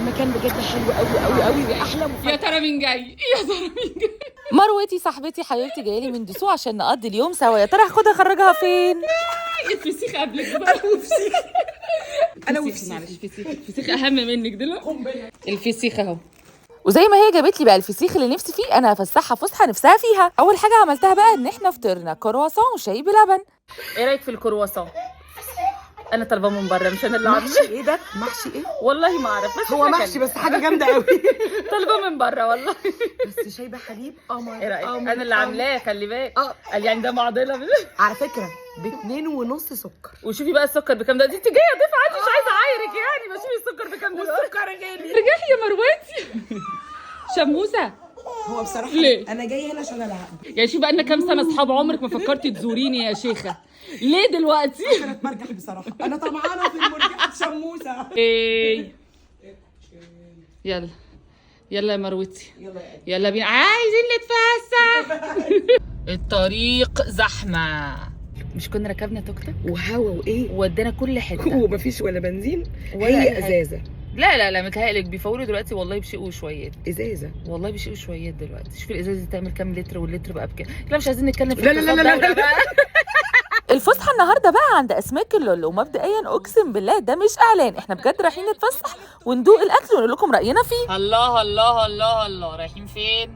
المكان بجد حلو قوي قوي قوي واحلى يا ترى مين جاي؟ يا ترى مين جاي؟ مروتي صاحبتي حبيبتي جايه لي من دسوق عشان نقضي اليوم سوا. يا ترى هاخدها اخرجها فين؟ الفسيخ قبلك بقى. انا وفسيخ. معلش الفسيخ اهم منك دلوقتي. الفسيخ اهو. وزي ما هي جابت لي بقى الفسيخ اللي نفسي فيه، انا هفسحها فسحه نفسها فيها. اول حاجه عملتها بقى ان احنا فطرنا كرواسون وشاي بلبن. ايه رايك في الكرواسون؟ انا طالباه من بره مش انا اللي عامله. محشي ايه ده؟ محشي ايه؟ والله ما اعرف بس هو محشي بس حاجه جامده قوي. طالباه من بره والله. بس شايبه حليب قمر. ايه رايك؟ انا اللي عاملاه خلي بالك. قال يعني ده معضله. على فكره ب2.5 سكر. وشوفي بقى السكر بكام ده؟ انت جايه ضيف عندي مش عايزه اعايرك يعني. بس شوفي السكر بكام دلوقتي. والسكر غالي. ارجعي يا مروتي. شموسه. هو بصراحه ليه؟ انا جايه هنا عشان العب. يعني شوفي بقى لنا كام سنه اصحاب، عمرك ما فكرتي تزوريني يا شيخه؟ ليه دلوقتي؟ عشان اتمرجح بصراحه. انا طمعانه في المرجحه شموسه. ايه يلا يلا يا مروتي يلا يلا بينا عايزين نتفسح. الطريق زحمه. مش كنا ركبنا توك توك وهوا وايه ودانا كل حته ومفيش ولا بنزين ولا هي أي حاجة. ازازه. لا متهيألك بيفولوا دلوقتي والله بشقوا شويات. ازازه والله بشقوا شويات دلوقتي. شوفي الازازه دي تعمل كام لتر واللتر بقى بكام. لا مش عايزين نتكلم في لا لا لا اقتصاد لا دولة لا. بقى. الفسحه النهارده بقى عند اسماك اللولو، ومبدئيا اقسم بالله ده مش اعلان، احنا بجد رايحين نتفسح وندوق الاكل ونقول لكم راينا فيه. الله الله الله الله. رايحين فين؟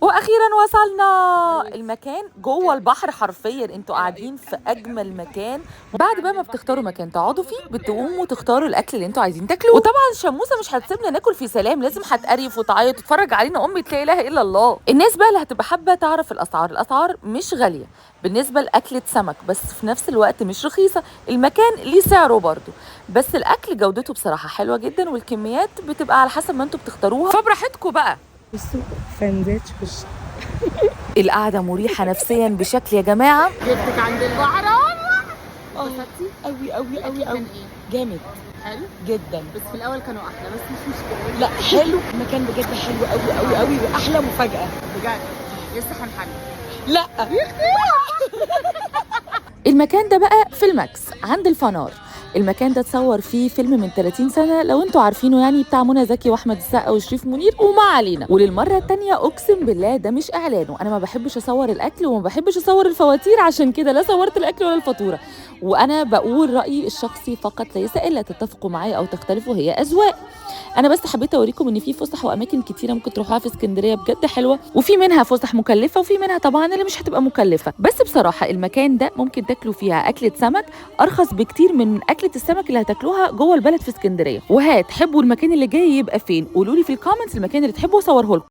واخيرا وصلنا المكان جوه البحر حرفيا. انتوا قاعدين في اجمل مكان. بعد بقى ما بتختاروا مكان تقعدوا فيه بتقوموا تختاروا الاكل اللي انتوا عايزين تاكلوه. وطبعا شموسه مش هتسيبنا ناكل في سلام، لازم هتقريف وتعيط وتتفرج علينا امي لا اله الا الله. الناس بقى اللي هتبقى حابه تعرف الاسعار مش غاليه بالنسبه لاكله سمك، بس في نفس الوقت مش رخيصه. المكان ليه سعره برضه، بس الاكل جودته بصراحه حلوه جدا، والكميات بتبقى على حسب ما انتوا بتختاروها، فبراحتكم بقى. بصوا فانزات وش. القعده مريحه نفسيا بشكل يا جماعه. جبتك عند البحر. قوي قوي قوي قوي. ايه؟ جامد حلو جدا. بس في الاول كانوا احلى بس مش مشكله. لا حلو المكان بجد حلو قوي قوي قوي واحلى مفاجاه. بجد لسه هنحل. لا المكان ده بقى في الماكس عند الفنار. المكان ده اتصور فيه فيلم من 30 سنه لو انتوا عارفينه، يعني بتاع منى زكي واحمد السقا وشريف منير وما علينا. وللمره الثانيه اقسم بالله ده مش اعلان، وانا ما بحبش اصور الاكل وما بحبش اصور الفواتير، عشان كده لا صورت الاكل ولا الفاتوره. وانا بقول رايي الشخصي فقط ليس الا، تتفقوا معايا او تختلفوا هي اذواق. انا بس حبيت اوريكم ان في فسح واماكن كتيره ممكن تروحوها في اسكندريه بجد حلوه، وفي منها فسح مكلفه وفي منها طبعا اللي مش هتبقى مكلفه. بس بصراحه المكان ده ممكن تاكلوا فيها اكله سمك ارخص بكتير من اكله السمك اللي هتاكلوها جوه البلد في اسكندريه. وهتحبوا المكان اللي جاي يبقى فين؟ قولوا لي في الكومنتس المكان اللي تحبوا اصوره لكم.